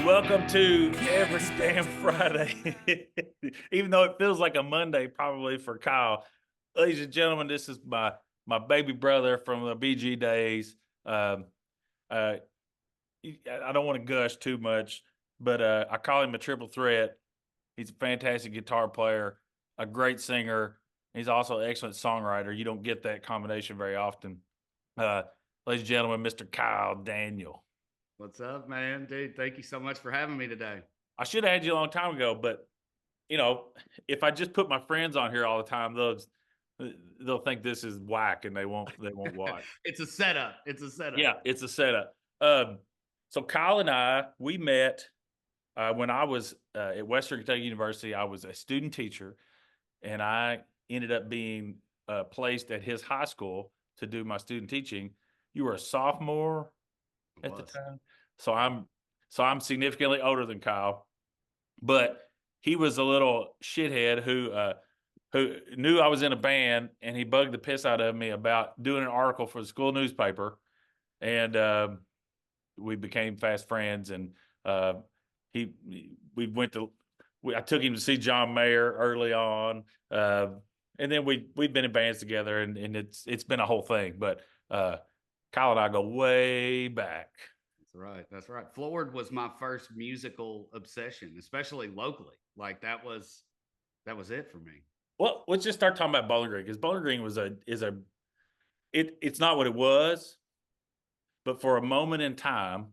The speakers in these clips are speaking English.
Welcome to Every Damn Friday. Even though it feels like a Monday, probably for Kyle. Ladies and gentlemen, this is my baby brother from the BG days. I don't want to gush too much, but I call him a triple threat. He's a fantastic guitar player, a great singer. He's also an excellent songwriter. You don't get that combination very often. Uh, Ladies and gentlemen, Mr. Kyle Daniel. What's up, man? Dude, thank you so much for having me today. I should have had you a long time ago, but if I just put my friends on here all the time, they'll think this is whack and they won't watch. It's a setup. It's a setup. Yeah, it's a setup. So Kyle and we met when I was at Western Kentucky University. I was a student teacher, and I ended up being placed at his high school to do my student teaching. You were a sophomore at the time, so I'm significantly older than Kyle, but he was a little shithead who knew I was in a band, and he bugged the piss out of me about doing an article for the school newspaper, and we became fast friends. And he we went to I took him to see John Mayer early on, and then we've been in bands together, and it's been a whole thing. But Kyle and I go way back. That's right. That's right. Floored was my first musical obsession, especially locally. Like that was it for me. Well, let's just start talking about Bowling Green, because Bowling Green it's not what it was, but for a moment in time,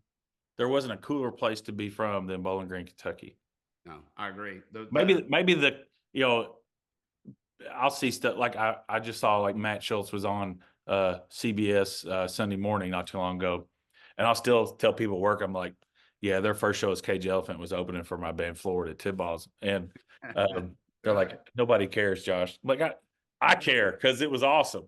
there wasn't a cooler place to be from than Bowling Green, Kentucky. No, I agree. Maybe I'll see stuff like I just saw like Matt Schultz was on CBS Sunday Morning not too long ago, and I'll still tell people at work, I'm like, yeah, their first show as Cage Elephant was opening for my band Florida at Tibbal's, and they're like, nobody cares, Josh. Like I care because it was awesome.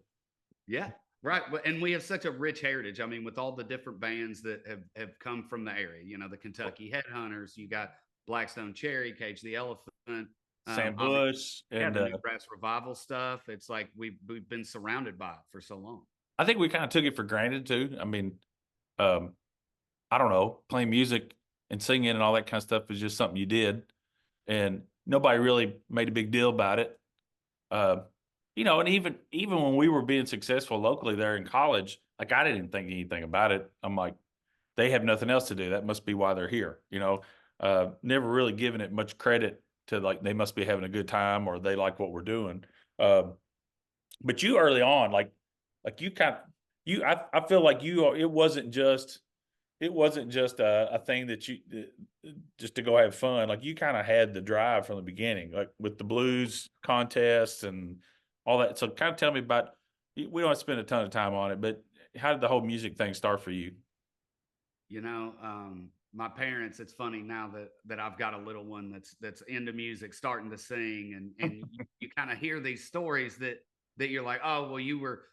Yeah, right. And we have such a rich heritage. I mean, with all the different bands that have come from the area, the Kentucky Headhunters, you got Blackstone Cherry, Cage the Elephant, Sam Bush, and the Newgrass Revival stuff. It's like we've been surrounded by it for so long. I think we kind of took it for granted too. I mean, I don't know, playing music and singing and all that kind of stuff is just something you did, and nobody really made a big deal about it. And even when we were being successful locally there in college, like I didn't think anything about it. I'm like, they have nothing else to do. That must be why they're here. Never really given it much credit to, like, they must be having a good time or they like what we're doing. But you early on, like I feel like it wasn't just a thing that you just to go have fun. Like you kind of had the drive from the beginning, like with the blues contests and all that. So kind of tell me about, we don't have to spend a ton of time on it, but how did the whole music thing start for you? My parents, it's funny now that I've got a little one that's into music, starting to sing, and you kind of hear these stories that you're like, oh, well, you were,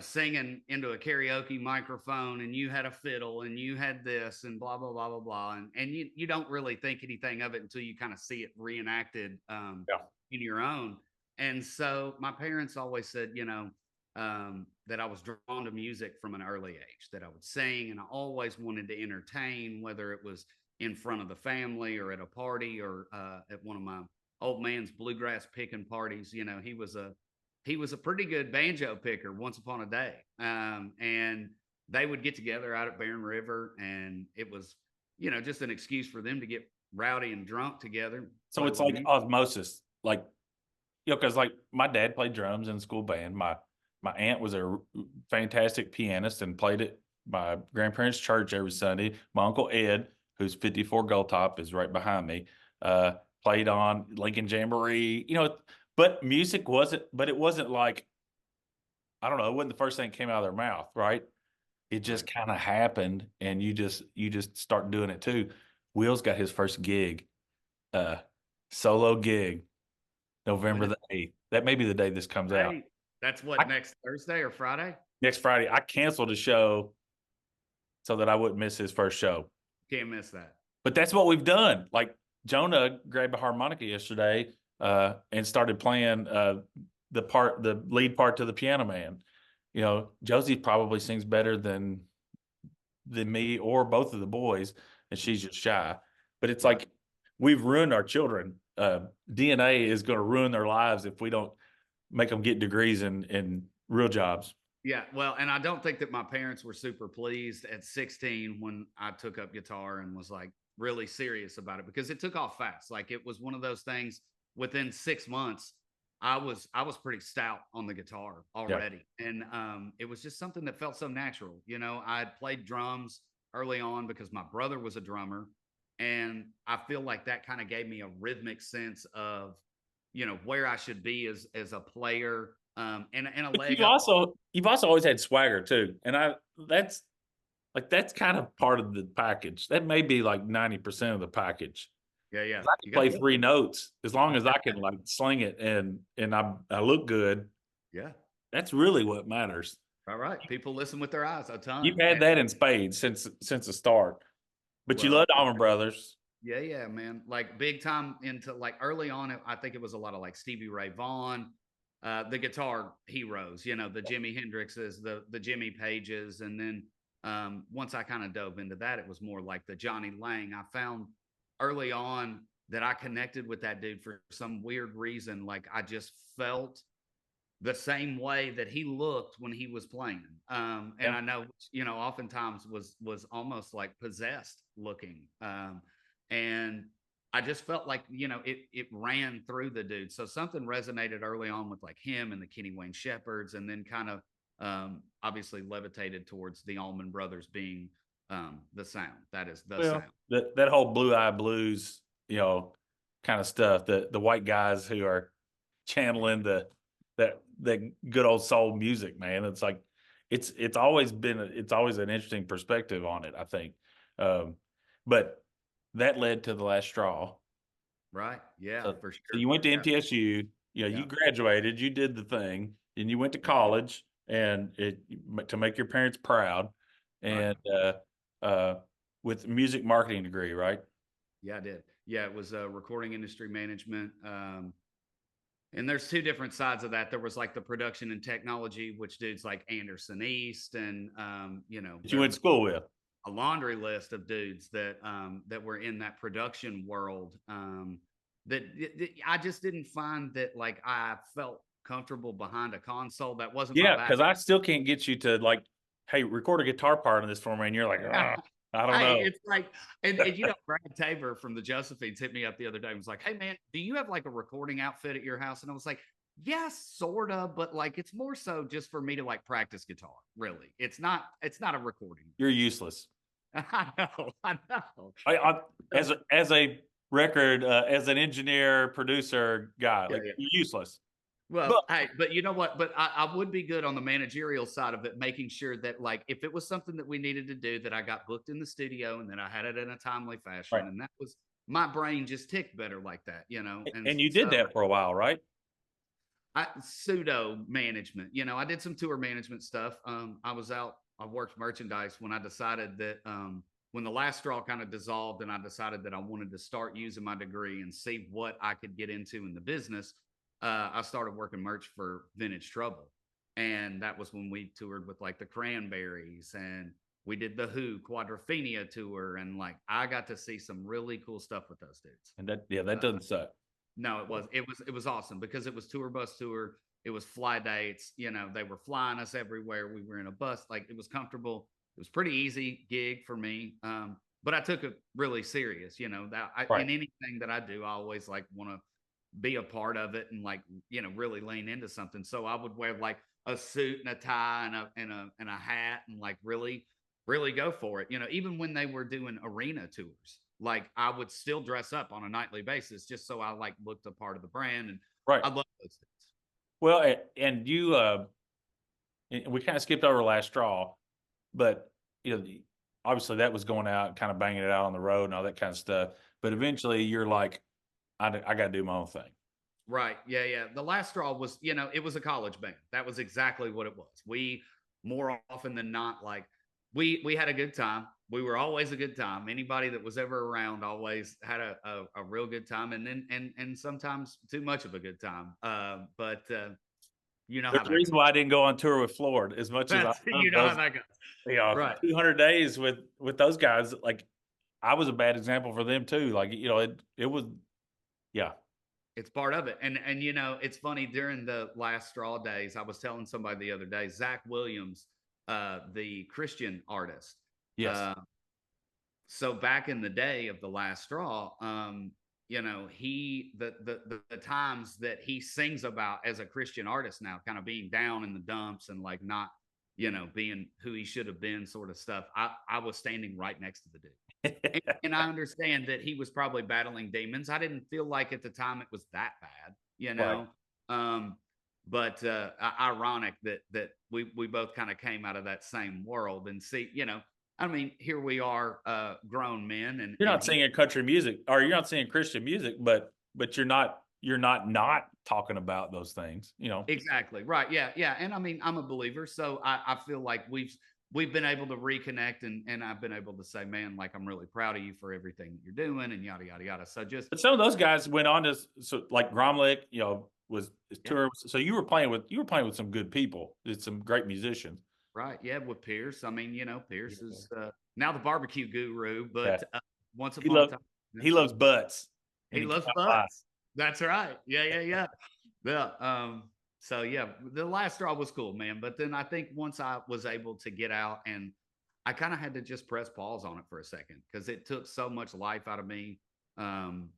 singing into a karaoke microphone and you had a fiddle and you had this and blah, blah, blah, blah, blah. And you don't really think anything of it until you kind of see it reenacted in your own. And so my parents always said, that I was drawn to music from an early age, that I would sing, and I always wanted to entertain, whether it was in front of the family or at a party or at one of my old man's bluegrass picking parties. He was a pretty good banjo picker once upon a day, and they would get together out at Barren River, and it was just an excuse for them to get rowdy and drunk together. So it's like osmosis, like because like my dad played drums in the school band. My aunt was a fantastic pianist and played at my grandparents' church every Sunday. My uncle Ed, who's 54 Gold Top, is right behind me, played on Lincoln Jamboree. But music it wasn't like, I don't know, it wasn't the first thing that came out of their mouth, right? It just kind of happened, and you just start doing it too. Will's got his first gig, solo gig, November the 8th. That may be the day this comes out. That's what, next Thursday or Friday? Next Friday. I canceled a show so that I wouldn't miss his first show. Can't miss that. But that's what we've done. Like Jonah grabbed a harmonica yesterday and started playing the lead part to the Piano Man. Josie probably sings better than me or both of the boys, and she's just shy. but it's Right. like we've ruined our children. DNA is going to ruin their lives if we don't make them get degrees in real jobs. Yeah, well, and I don't think that my parents were super pleased at 16 when I took up guitar and was like really serious about it because it took off fast. Like it was one of those things within 6 months I was pretty stout on the guitar Yeah. already. And it was just something that felt so natural. You know, I had played drums early on because my brother was a drummer and I feel like that kind of gave me a rhythmic sense of where I should be as a player and a But leg up. you've also always had swagger too, and that's that's kind of part of the package. That may be like 90% of the package. Yeah, yeah. 'Cause I can You got play to look 3 good. notes as long as I can like sling it and I look good. Yeah. That's really what matters. All right. People listen with their eyes a You've ton. had And that in spades since the start. But you well, loved Allman Brothers. yeah, yeah, man. Like big time into like early on, I think it was a lot of like Stevie Ray Vaughan, the guitar heroes, the Jimi Hendrixes, the Jimmy Pages, and then once I kind of dove into that, it was more like the Johnny Lang. I found early on that I connected with that dude for some weird reason. Like I just felt the same way that he looked when he was playing. And Yeah. I know, oftentimes was almost like possessed looking. And I just felt like, it ran through the dude. So something resonated early on with like him and the Kenny Wayne Shepherds, and then kind of obviously levitated towards the Allman Brothers being the sound. That is the Well, sound. that whole Blue Eye Blues, kind of stuff, the white guys who are channeling that good old soul music, man. It's like it's always been it's always an interesting perspective on it, I think. Um, but that led to the last straw. Right. Yeah, So for so sure. you went to Yeah. MTSU, you Yeah. graduated, you did the thing, and you went to college and to make your parents proud Right. and uh with music marketing degree, right? Yeah, I did. Yeah, it was recording industry management. And there's two different sides of that. There was like the production and technology, which dudes like Anderson East, and That you went to there's school with. a laundry list of dudes that were in that production world. That I just didn't find that like I felt comfortable behind a console. That wasn't my Yeah, bag. because I still can't get you to like, hey, record a guitar part in this for me, and you're like, I don't Hey, know. it's like, and Brad Tabor from the Josephines hit me up the other day and was like, "Hey man, do you have like a recording outfit at your house?" And I was like, "Yes, sorta, but like it's more so just for me to like practice guitar. Really, it's not a recording." You're useless. I know, I know. I So, as a record as an engineer producer guy, yeah, like yeah. you're useless. But Well, hey, but you know what? But I would be good on the managerial side of it, making sure that like if it was something that we needed to do, that I got booked in the studio and that I had it in a timely right, fashion, and that was my brain just ticked better like that. And and you did so that for a while, right? pseudo management. I did some tour management stuff. I worked merchandise when I decided that when the last straw kind of dissolved and I decided that I wanted to start using my degree and see what I could get into in the business. I started working merch for Vintage Trouble. And that was when we toured with like the Cranberries and we did the Who Quadrophenia tour. And like I got to see some really cool stuff with those dudes. And that doesn't suck. No, it was awesome because it was tour bus tour. It was fly dates. They were flying us everywhere. We were in a bus. Like it was comfortable. It was pretty easy gig for me. But I took it really serious. Right. In anything that I do, I always like want to be a part of it and like really lean into something. So I would wear like a suit and a tie and a hat and like really go for it. Even when they were doing arena tours, like I would still dress up on a nightly basis just so I like looked a part of the brand, and Right. I love those things. Well, and you and we kind of skipped over last straw, but obviously that was going out, kind of banging it out on the road and all that kind of stuff. But eventually, you're like, I got to do my own thing. Right. Yeah. Yeah. The last straw was, it was a college band. That was exactly what it was. We more often than not, like we had a good time. We were always a good time. Anybody that was ever around always had a real good time, and then and sometimes too much of a good time. But you know There's how a that reason goes. why I didn't go on tour with Florida as much as I That's love you know how those, that goes. Right. 200 days with those guys. Like I was a bad example for them too. Like, it was, yeah. It's part of it. And you know, it's funny during the last straw days, I was telling somebody the other day, Zach Williams, the Christian artist. Yes. Uh, so back in the day of the last straw, you know, the times that he sings about as a Christian artist now, kind of being down in the dumps and like not, you know, being who he should have been, sort of stuff. I was standing right next to the dude. And I understand that he was probably battling demons. I didn't feel like at the time it was that bad, you Right. know. Um, but ironic that we both kind of came out of that same world and see, you know, I mean, here we are, grown men, You're and not he singing country music, or you're not singing Christian music, but you're not talking about those things, exactly right, yeah, yeah. And I mean, I'm a believer, so I feel like we've been able to reconnect, and I've been able to say, man, like I'm really proud of you for everything that you're doing, and yada yada yada. So just But some of those guys went on to, so like Gromlick, was yeah, tour. So you were playing with some good people, did some great musicians. right, yeah, with Pierce. I mean, you know, Pierce is now the barbecue guru, Yeah, but once he upon a loves time, you know, he loves butts, and he he loves cannot lie. butts. That's right. Yeah, yeah, yeah. Yeah. So yeah, the last straw was cool, man. But then I think once I was able to get out, and I kind of had to just press pause on it for a second because it took so much life out of me, um,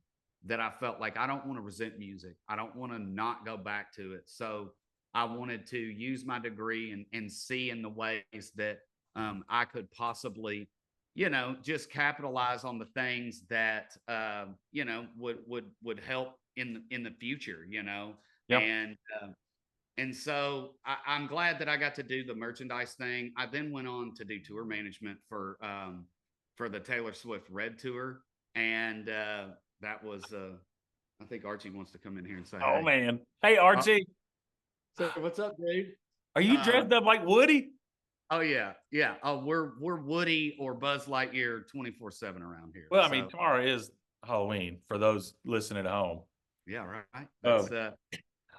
that I felt like I don't want to resent music. I don't want to not go back to it. So I wanted to use my degree and see in the ways that I could possibly, you know, just capitalize on the things that you know, would help in the future, you know. Yeah. And so I'm glad that I got to do the merchandise thing. I then went on to do tour management for the Taylor Swift Red Tour, and that was I think Archie wants to come in here and say Oh hey. man. Hey Uh, Archie, so what's up, dude? are you Um, dressed up like Woody? oh yeah, yeah. Oh, we're Woody or Buzz Lightyear 24/7 around here. Well, I mean, So tomorrow is Halloween for those listening at home. yeah, right. That's Um,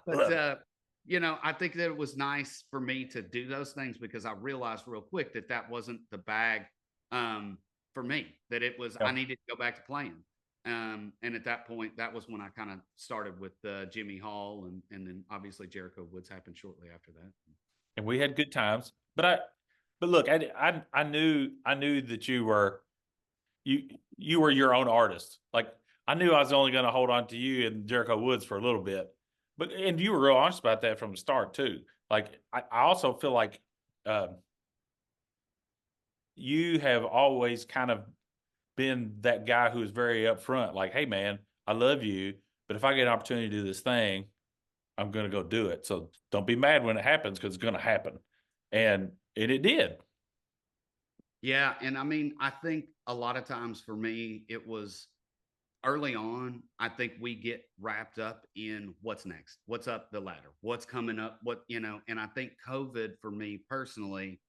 but you know, I think that it was nice for me to do those things because I realized real quick that that wasn't the bag for me. That it was I yeah. needed to go back to playing. And at that point, that was when I kind of started with Jimmy Hall, and then obviously Jericho Woods happened shortly after that. And we had good times. But look, I knew that you were your own artist. Like I knew I was only going to hold on to you and Jericho Woods for a little bit, and you were real honest about that from the start too. Like I also feel like um, you have always kind of been that guy who is very upfront. Like, hey man, I love you, but if I get an opportunity to do this thing, I'm going to go do it. So don't be mad when it happens because it's going to happen, and it did. Yeah, and I mean, I think a lot of times for me, it was early on. I think we get wrapped up in what's next, what's up the ladder, what's coming up, what, you know. And I think COVID for me personally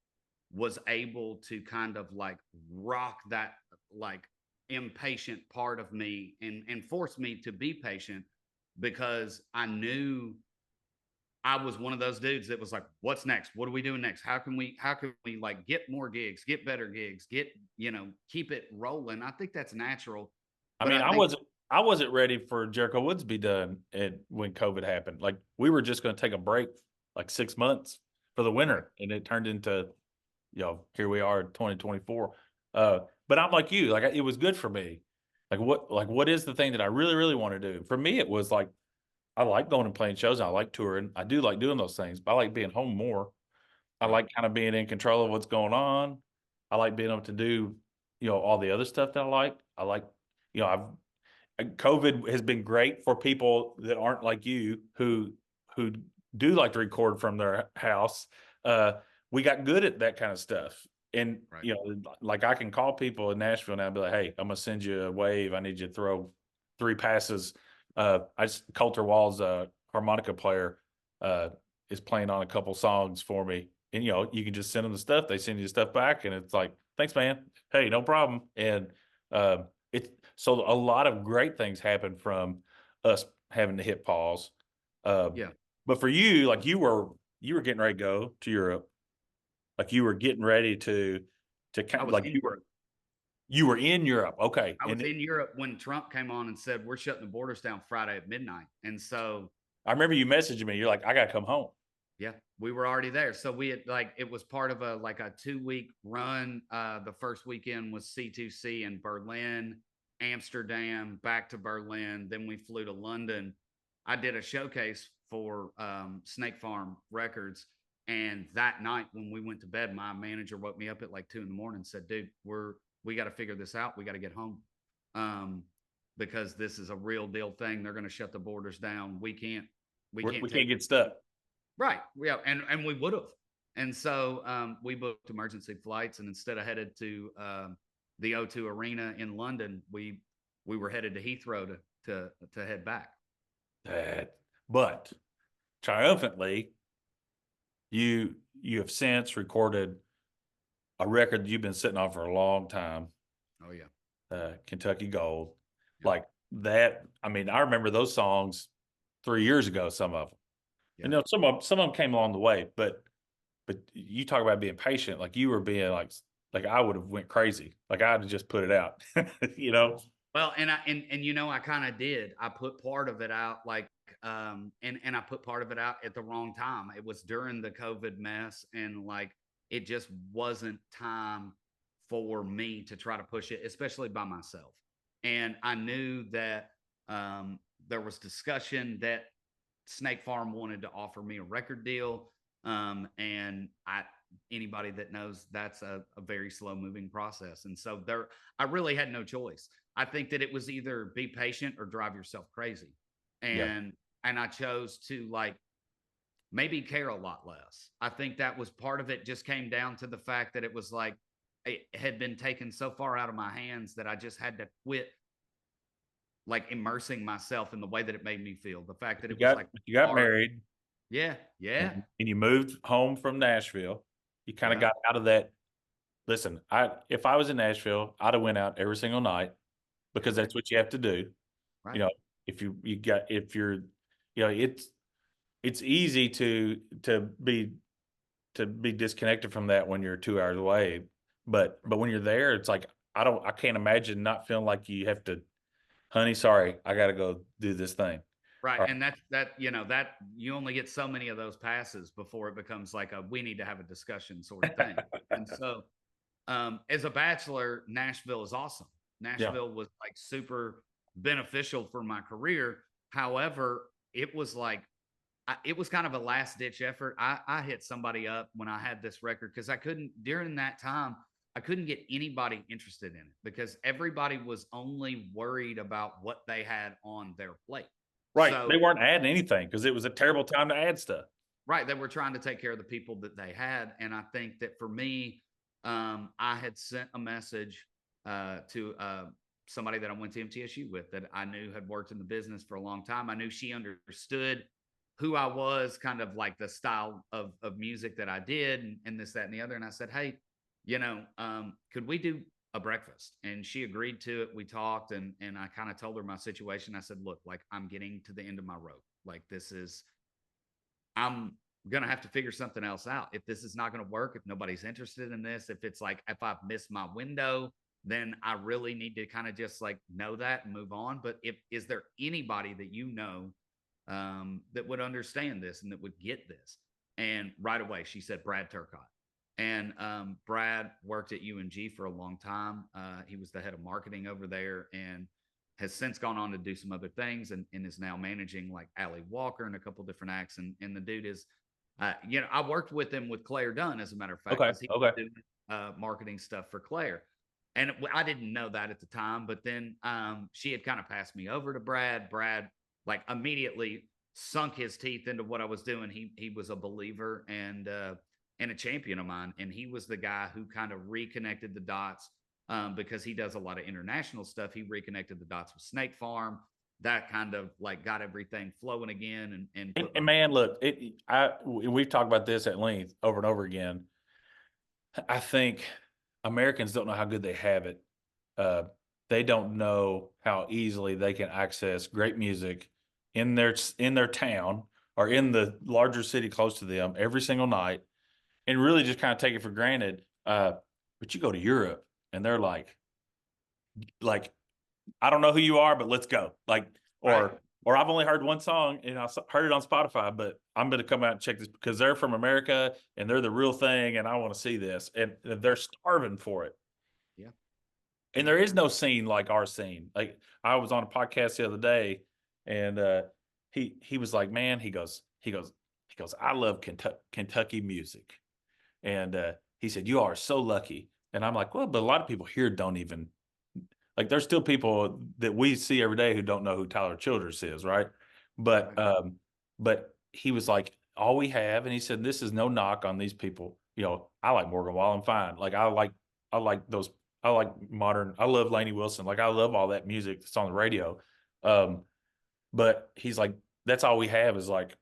was able to kind of like rock that like impatient part of me, and force me to be patient because I knew I was one of those dudes that was like, what's next? What are we doing next? How can we like get more gigs, get better gigs, get, you know, keep it rolling? I think that's natural. I But mean, I I think wasn't I wasn't ready for Jericho Woods to be done when COVID happened. Like we were just going to take a break, like 6 months for the right. winter, and it turned into here we are in 2024. But I'm like you, like it was good for me. Like what is the thing that I really really want to do? For me, it was like I like going and playing shows. And I like touring. I do like doing those things, but I like being home more. I Right. like kind of being in control of what's going on. I like being able to do, all the other stuff that I like. I like, I've COVID has been great for people that aren't like you who do like to record from their house. Uh, we got good at that kind of stuff, and Right. like I can call people in Nashville now and be like, "Hey, I'm gonna send you a wave. I need you to throw 3 passes." Coulter Wall's harmonica player uh, is playing on a couple songs for me, and you can just send them the stuff. They send you the stuff back, and it's like, "Thanks, man. Hey, no problem." And it's so a lot of great things happen from us having to hit pause. Um, Yeah. but for you, like you were getting ready to go to Europe, like you were getting ready to I kind was like in you were Europe. You were in Europe, okay, I was and in Europe when Trump came on and said we're shutting the borders down Friday at midnight, and so I remember you messaging me. You're like, I gotta come home. yeah, we were already there. So we had like it was part of a like a 2 week run. The first weekend was C2C in Berlin, Amsterdam, back to Berlin. Then we flew to London. I did a showcase for Snake Farm Records. And that night when we went to bed, my manager woke me up at like 2 in the morning and said, dude, we got to figure this out. We got to get home. Because this is a real deal thing. They're going to shut the borders down. We can't We take can't get stuck. right. Yeah, and we would have. And so we booked emergency flights, and instead of headed to the O2 Arena in London, we were headed to Heathrow to head back. But triumphantly, you have since recorded a record that you've been sitting on for a long time, Oh yeah, Kentucky Gold. yeah, Like that, I mean, I remember those songs 3 years ago, some of them. yeah. And some of them came along the way, but you talk about being patient, like you were being like I would have went crazy. Like I'd have just put it out, you know? Well, and you know, I kind of did. I put part of it out like and I put part of it out at the wrong time. It was during the COVID mess and like it just wasn't time for me to try to push it, especially by myself. And I knew that there was discussion that Snake Farm wanted to offer me a record deal. And anybody that knows that's a very slow moving process. And so I really had no choice. I think that it was either be patient or drive yourself crazy. Yeah. And I chose to like maybe care a lot less. I think that was part of it, just came down to the fact that it was like it had been taken so far out of my hands that I just had to quit like immersing myself in the way that it made me feel. The fact that it was like You got art. married Yeah, yeah, and you moved home from Nashville. You kind of yeah, got out of that. Listen, if I was in Nashville, I'd have went out every single night yeah, because that's what you have to do. You right. know, if you're, it's easy to be disconnected from that when you're 2 hours away. But when you're there, it's like I can't imagine not feeling like you have to, honey, sorry, I got to go do this thing. Right. Or, And that, you know, that you only get so many of those passes before it becomes like a we need to have a discussion sort of thing. And so as a bachelor, Nashville is awesome. yeah, Nashville was like super beneficial for my career. However, it was like it was kind of a last ditch effort. I hit somebody up when I had this record because I couldn't during that time. I couldn't get anybody interested in it because everybody was only worried about what they had on their plate. right. So They weren't adding anything because it was a terrible time to add stuff. right, they were trying to take care of the people that they had, and I think that for me, I had sent a message to somebody that I went to MTSU with that I knew had worked in the business for a long time. I knew she understood who I was, kind of like the style of music that I did, and this, that, and the other. And I said, hey, could we do a breakfast? And she agreed to it. We talked, and I kind of told her my situation. I said, look, like I'm getting to the end of my rope. Like this is I'm gonna have to figure something else out. If this is not gonna work, if nobody's interested in this, if it's like if I've missed my window, then I really need to kind of just like know that and move on. But if is there anybody that you know that would understand this and that would get this? And right away she said Brad Turcott. And Brad worked at UNG for a long time. He was the head of marketing over there and has since gone on to do some other things and is now managing like Ali Walker and a couple different acts. And the dude is, I worked with him with Claire Dunn, as a matter of fact, Okay, because he okay. was doing marketing stuff for Claire. And I didn't know that at the time, but then she had kind of passed me over to Brad. Brad like immediately sunk his teeth into what I was doing. He was a believer and a champion of mine, and he was the guy who kind of reconnected the dots because he does a lot of international stuff. He reconnected the dots with Snake Farm. That kind of like got everything flowing again and put And man, look, we've talked about this at length over and over again. I think Americans don't know how good they have it. Uh, they don't know how easily they can access great music in their town or in the larger city close to them every single night, and really just kind of take it for granted. But you go to Europe, and they're like, like I don't know who you are, but let's go. Like, Right. or I've only heard one song and I heard it on Spotify, but I'm going to come out and check this because they're from America and they're the real thing, and I want to see this, and they're starving for it. Yeah. And Yeah. there is no scene like our scene. Like I was on a podcast the other day, and he was like, man, he goes, I love Kentucky music, and he said you are so lucky, and I'm like, well, but a lot of people here don't even like. There's still people that we see every day who don't know who Tyler Childers is, right? But Right. but he was like, all we have, and he said, this is no knock on these people. I like Morgan Wallen fine. Like I like those. I like modern. I love Lainey Wilson. Like I love all that music that's on the radio. Um, but he's like, that's all we have is like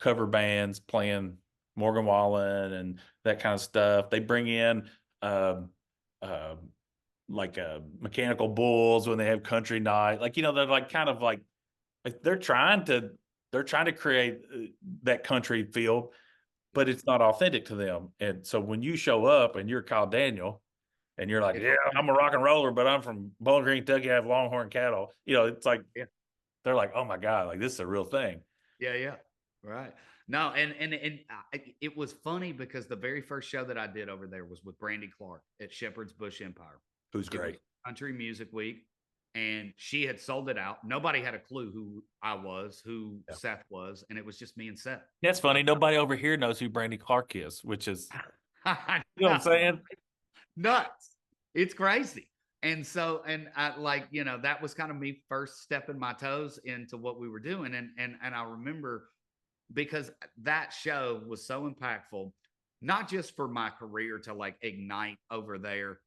cover bands playing Morgan Wallen and that kind of stuff. They bring in um, um, like Mechanical Bulls when they have country night. Like they're like kind of like they're trying to create that country feel, Yeah. but it's not authentic to them. And so when you show up and you're Kyle Daniel and you're like, It's yeah, I'm a rock and roller, but I'm from Bowling Green, Kentucky. I have Longhorn cattle. It's like yeah. they're like, oh my god, like this is a real thing. Yeah, yeah. Right. No, it was funny because the very first show that I did over there was with Brandy Clark at Shepherd's Bush Empire. Who's It was great? Country Music Week, and she had sold it out. Nobody had a clue who I was, who Yeah. Seth was, and it was just me and Seth. That's funny. Nobody over here knows who Brandy Clark is, which is, I you know what I'm know, saying? nuts. It's crazy. And so, and I like, that was kind of me first stepping my toes into what we were doing. And I remember because that show was so impactful, not just for my career to like ignite over there,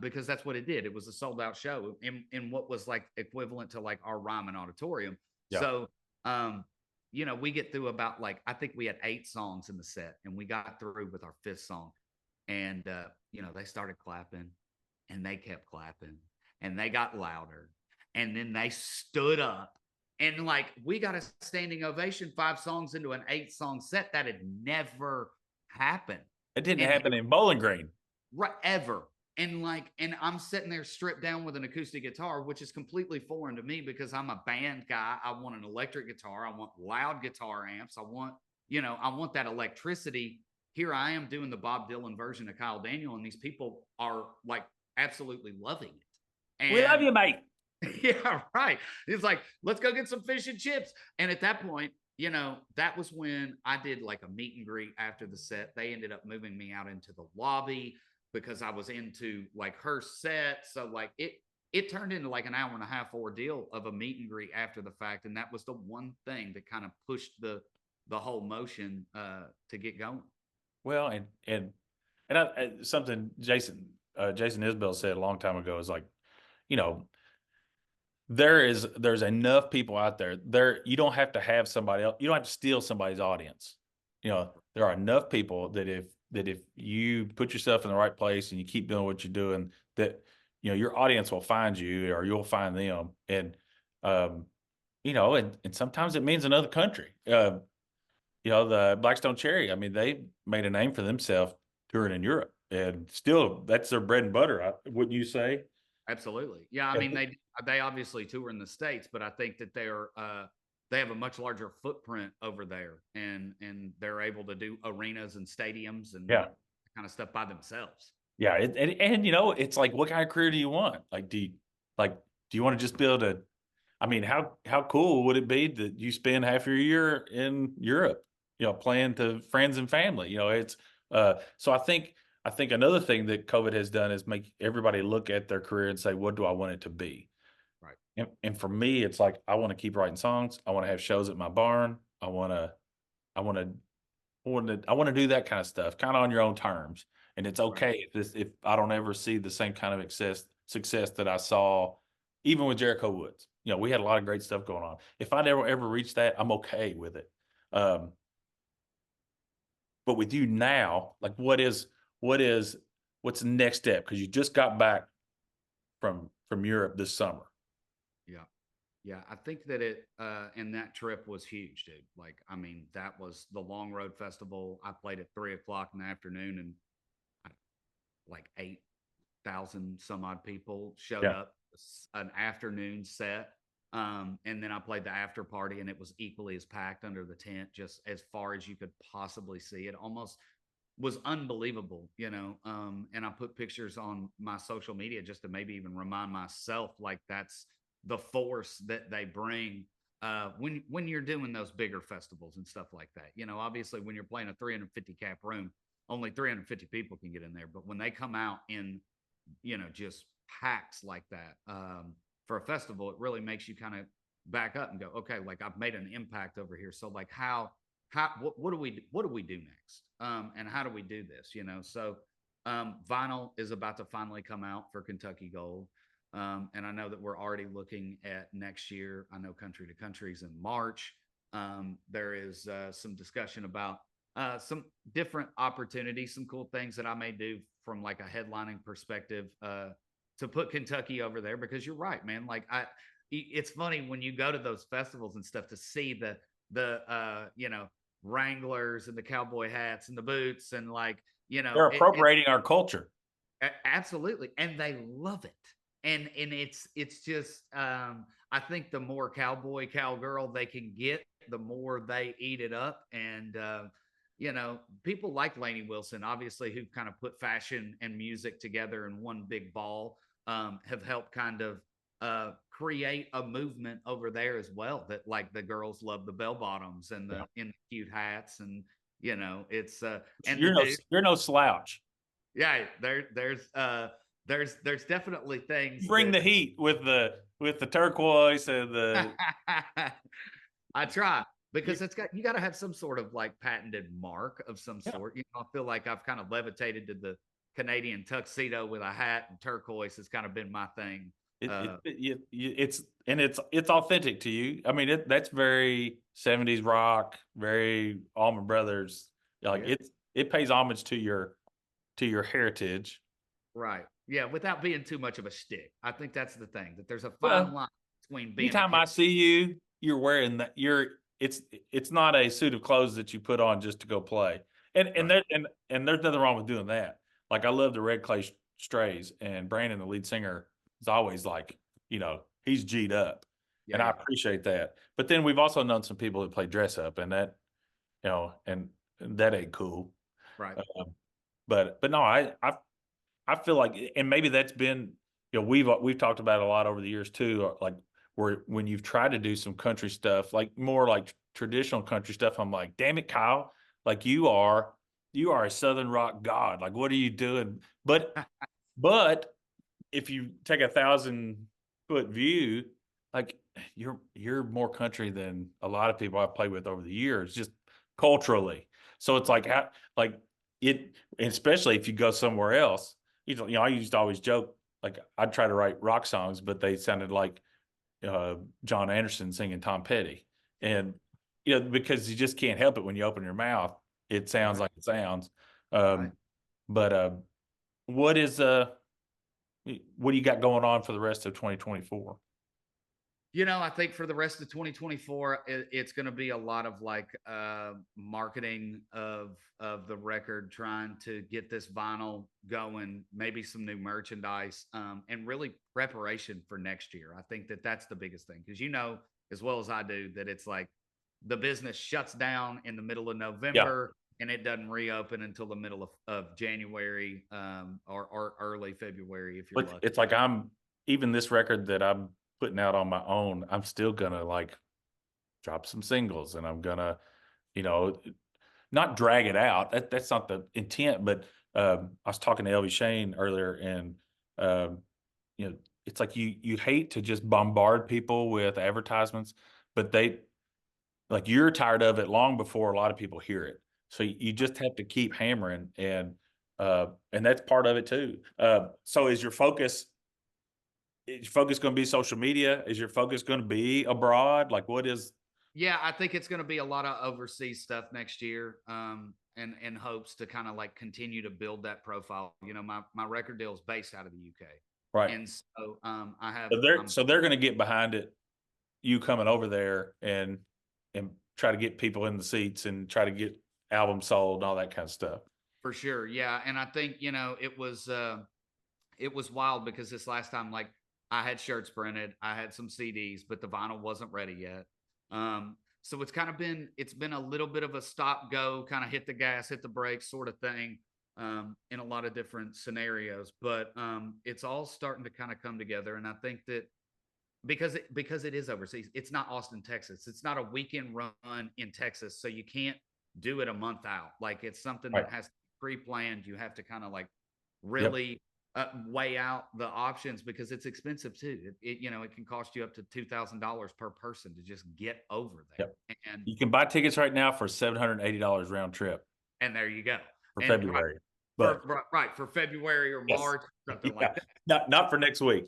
because that's what it did. It was a sold out show in what was like equivalent to like our Ryman Auditorium. Yeah. So, we get through about like, I think we had 8 songs in the set, and we got through with our 5th song. And, they started clapping, and they kept clapping, and they got louder, and then they stood up, and like we got a standing ovation 5 songs into an 8-song set. That had never happened. It didn't And happen in Bowling Green. right, ever. And I'm sitting there stripped down with an acoustic guitar, which is completely foreign to me because I'm a band guy. I want an electric guitar. I want loud guitar amps. I want that electricity. Here I am doing the Bob Dylan version of Kyle Daniel, and these people are like absolutely loving it. We love And you, mate. yeah, right. It's like, let's go get some fish and chips. And at that point, that was when I did like a meet and greet after the set. They ended up moving me out into the lobby because I was into like her set. So like it turned into like an hour and a half ordeal of a meet and greet after the fact. And that was the one thing that kind of pushed the whole motion to get going. Well, something Jason Isbell said a long time ago is like, you know, there's enough people out there. You don't have to have somebody else. You don't have to steal somebody's audience. There are enough people that if you put yourself in the right place and you keep doing what you're doing, that your audience will find you or you'll find them. And um, and sometimes it means another country. The Blackstone Cherry, I mean, they made a name for themselves touring in Europe, and still that's their bread and butter, wouldn't you say? Absolutely. Yeah, I Yeah. mean they obviously tour in the States, but I think that they have a much larger footprint over there, and they're able to do arenas and stadiums and Yeah. kind of stuff by themselves. Yeah, and it's like, what kind of career do you want? Like, do you want to just be able to? I mean, how cool would it be that you spend half your year in Europe, playing to friends and family? It's so I think another thing that COVID has done is make everybody look at their career and say, what do I want it to be? Right. And for me, it's like I want to keep writing songs. I want to have shows at my barn. I want to I want to do that kind of stuff, kind of on your own terms. And it's Right. okay if I don't ever see the same kind of success that I saw, even with Jericho Woods. We had a lot of great stuff going on. If I never ever reach that, I'm okay with it. Um, but with you now, like, what's the next step? Because you just got back from Europe this summer. Yeah. Yeah, I think that and that trip was huge, dude. Like, I mean, that was the Long Road Festival. I played at 3 o'clock in the afternoon, and like 8 thousand some odd people showed Yeah. up, an afternoon set. And then I played the after party, and it was equally as packed under the tent, just as far as you could possibly see. It almost was unbelievable, you know. And I put pictures on my social media just to maybe even remind myself, like, that's the force that they bring when you're doing those bigger festivals and stuff like that. You know, obviously when you're playing a 350 cap room, only 350 people can get in there. But when they come out in, you know, just packs like that for a festival, it really makes you kind of back up and go, okay, like I've made an impact over here. So like what do we do next? And how do we do this? You know, so vinyl is about to finally come out for Kentucky Gold. And I know that we're already looking at next year. I know Country to Country's in March. There is some discussion about some different opportunities, some cool things that I may do from like a headlining perspective to put Kentucky over there, because you're right, man. Like it's funny when you go to those festivals and stuff to see the you know, Wranglers and the cowboy hats and the boots, and like, you know, They're appropriating our culture. absolutely, and they love it. And it's just I think the more cowboy cowgirl they can get, the more they eat it up. And you know, people like Lainey Wilson, obviously, who kind of put fashion and music together in one big ball, have helped kind of create a movement over there as well, that like the girls love the bell bottoms and Yeah. the in the cute hats. And you know, it's and the You're no dude, you're no slouch. yeah, there's definitely You things bring that the heat with the turquoise and the I try, you, because it's got, you got to have some sort of like patented mark of some yeah. sort. You know, I feel like I've kind of levitated to the Canadian tuxedo with a hat, and turquoise has kind of been my thing. It's and it's authentic to you. I mean, that's very 70s rock, very Allman Brothers. Like Yeah, it pays homage to your heritage. right. Yeah, without being too much of a shtick. I think that's the thing, that there's a fine Well, line between being a anytime I see you, you're wearing that. It's not a suit of clothes that you put on just to go play. right. And there's nothing wrong with doing that. Like I love the Red Clay Strays, and Brandon, the lead singer, is always like, you know, he's G'd up, Yeah, and I yeah, appreciate that. But then we've also known some people that play dress up, and that, you know, and that ain't cool. right. Um, but no, I feel like, and maybe that's been, you know, we've talked about it a lot over the years too. Like where when you've tried to do some country stuff, like more like traditional country stuff, I'm like, damn it, Kyle, like you are a Southern rock god. Like, what are you doing? But if you take 1,000 foot view, like you're more country than a lot of people I've played with over the years, just culturally. So it's like like it, especially if you go somewhere else. You know, I used to always joke like I'd try to write rock songs, but they sounded like John Anderson singing Tom Petty, and you know, because you just can't help it when you open your mouth, it sounds Right, like it sounds. right. Um, but what is what do you got going on for the rest of 2024? You know, I think for the rest of 2024, it's going to be a lot of like marketing of the record, trying to get this vinyl going, maybe some new merchandise, and really preparation for next year. I think that that's the biggest thing, because you know as well as I do that it's like the business shuts down in the middle of Yeah, November, and it doesn't reopen until the middle of January, or early February if you're but lucky. it's like I'm even this record that I'm putting out on my own. I'm still gonna like drop some singles, and I'm gonna, you know, not drag it out. That's not the intent. But I was talking to Elvie Shane earlier, and um, you know, it's like you hate to just bombard people with advertisements, but they like you're tired of it long before a lot of people hear it. So you just have to keep hammering, and that's part of it too. So is your focus going to be social media? Is your focus going to be abroad? Like what is Yeah, I think it's going to be a lot of overseas stuff next year, and in hopes to kind of like continue to build that profile. You know, my record deal is based out of the UK, right? and so I have So they're going to get behind it. You coming over there and try to get people in the seats and try to get albums sold and all that kind of stuff. for sure, yeah. And I think, you know, it was wild because this last time, like I had shirts printed, I had some CDs, but the vinyl wasn't ready yet. So it's been a little bit of a stop go, kind of hit the gas, hit the brakes sort of thing, in a lot of different scenarios. But it's all starting to kind of come together, and I think that because it is overseas, it's not Austin, Texas. It's not a weekend run in Texas, so you can't do it a month out. Like it's something Right. that has to be pre-planned. You have to kind of like Yep. really weigh out the options because it's expensive too. It can cost you up to $2,000 per person to just get over Yep. there, and You can buy tickets right now for $780 round trip there you go. for And right February. for But right for February or yes, March, something like yeah, that. not for next week.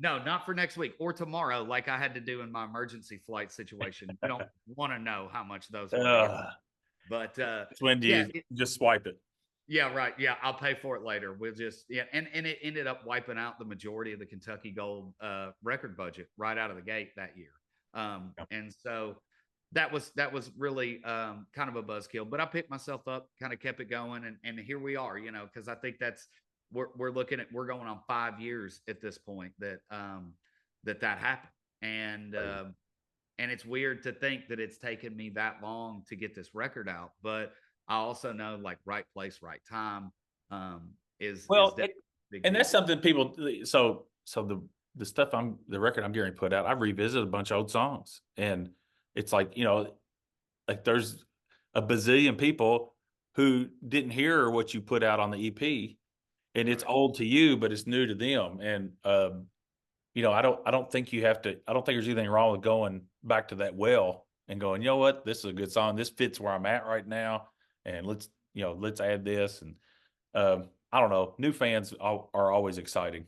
No, not for next week or tomorrow, like I had to do in my emergency flight situation. You don't want to know how much those were to get. Uh, But it's when yeah, you just swipe it. yeah, right. Yeah, I'll pay for it later. We'll just and it ended up wiping out the majority of the Kentucky Gold record budget right out of the gate that year. And so that was really kind of a buzzkill. But I picked myself up, kind of kept it going, and here we are. Because I think we're going on 5 years at this point that happened, and it's weird to think that it's taken me that long to get this record out, but I also know like right place, right time is Well, definitely a big and deal. that's something people. So the stuff the record I'm getting put out. I've revisited a bunch of old songs, and it's like like there's a bazillion people who didn't hear what you put out on the EP, and it's Right. old to you, but it's new to them. And I don't think you have to. I don't think there's anything wrong with going back to that well and going, you know what, this is a good song. This fits where I'm at right now, and let's add this. And I don't know. New fans are always exciting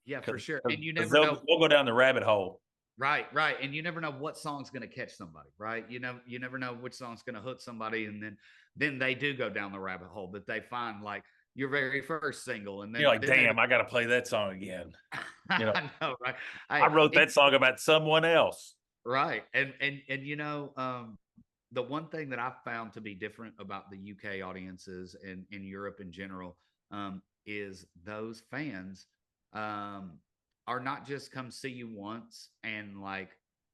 Yeah, for because sure. And you never know. they'll go down the rabbit hole. Right, right. And you never know what song's going to catch somebody, right? You never know which song's going to hook somebody, and then they do go down the rabbit hole that they find like your very first single, and You're then like, then they damn, I got to play that song again. You know, I know, right? I I wrote and that song about someone else. Right. And the one thing that I've found to be different about the UK audiences and in Europe in general, is those fans um are not just come see you once and like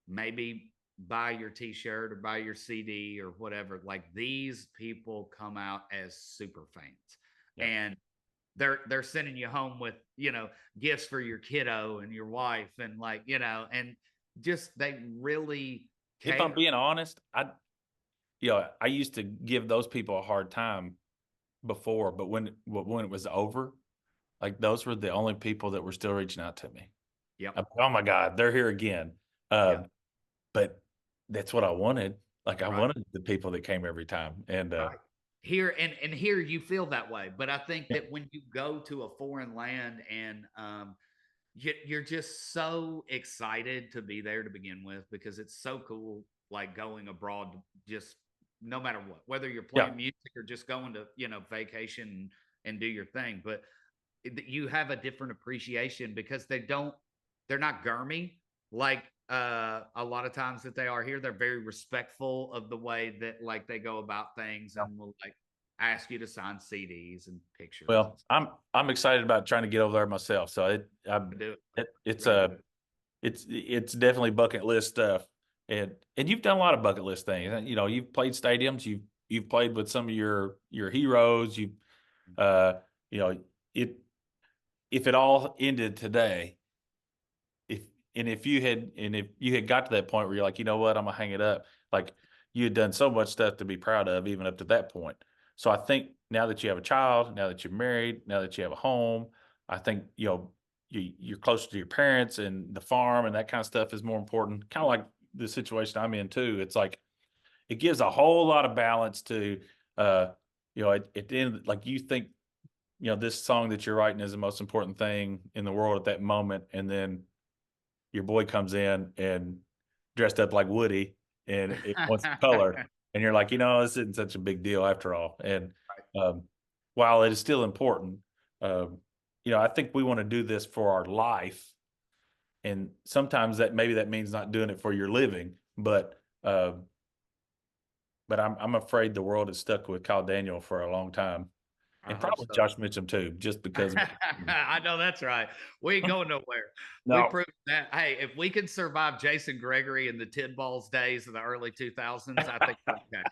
maybe buy your t-shirt or buy your CD or whatever. Like these people come out as super fans. Yeah. And they're sending you home with, gifts for your kiddo and your wife and like, and just they really If I'm care. being honest, I used to give those people a hard time before, but when it was over, like those were the only people that were still reaching out to me. Yep. Oh my God, they're here again. Yep. But that's what I wanted. Like I Right. wanted the people that came every time. And Right. Here and here you feel that way. But I think yeah, that when you go to a foreign land and you're just so excited to be there to begin with because it's so cool, like going abroad, just no matter what, whether you're yeah, playing music or just going to, vacation and do your thing. But you have a different appreciation because they're not gurmy like a lot of times that they are here. They're very respectful of the way that like they go about things yeah. and will like ask you to sign CDs and pictures and Well, I'm excited about trying to get over there myself. So to do it. it's Ready to do it. it's definitely bucket list stuff. And you've done a lot of bucket list things. You've played stadiums. You've played with some of your heroes. Uh, you know, it if it all ended today, if you had got to that point where you're like, you know what, I'm gonna hang it up. Like you had done so much stuff to be proud of, even up to that point. So I think now that you have a child, now that you're married, now that you have a home, I think you're closer to your parents, and the farm and that kind of stuff is more important. Kind of like the situation I'm in too. It's like it gives a whole lot of balance to uh at the end, like you think this song that you're writing is the most important thing in the world at that moment, and then your boy comes in and dressed up like Woody and it wants the color. And you're like, this isn't such a big deal after all. And um, while it is still important, I think we want to do this for our life. And sometimes maybe that means not doing it for your living, but I'm afraid the world is stuck with Kyle Daniel for a long time. I and hope probably so. Josh Mitchum too, just because. I know that's right. We ain't going nowhere. We No, proved that. Hey, if we can survive Jason Gregory in the Tin Balls days of the early 2000s, I think we're okay.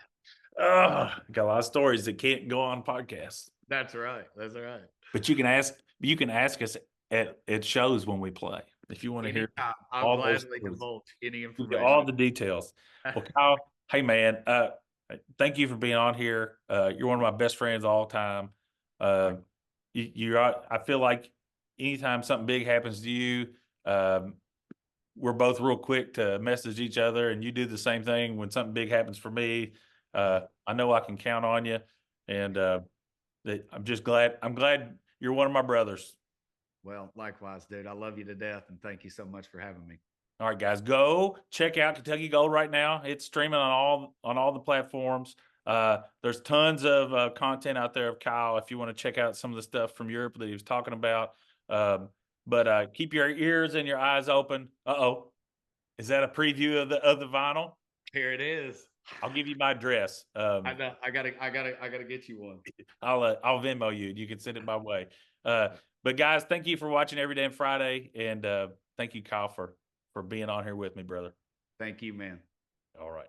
oh, got a lot of stories that can't go on podcasts. That's right. That's right. But you can ask us at shows when we play if you want to hear Anytime. I'll all those gladly stories, divulge any give you all information. the details. Well, Kyle, hey man, thank you for being on here. You're one of my best friends all time. Uh, I feel like anytime something big happens to you, um, we're both real quick to message each other, and you do the same thing when something big happens for me. I know I can count on you, and I'm glad you're one of my brothers. Well, likewise, dude. I love you to death, and thank you so much for having me. All right, guys, go check out Kentucky Gold right now. It's streaming on all the platforms. There's tons of content out there of Kyle if you want to check out some of the stuff from Europe that he was talking about. But keep your ears and your eyes open. Uh-oh. Is that a preview of the vinyl? Here it is. I'll give you my address. I know. I gotta get you one. I'll Venmo you. You can send it my way. Uh, but guys, thank you for watching Every Damn Friday, and thank you, Kyle, for being on here with me, brother. Thank you, man. All right.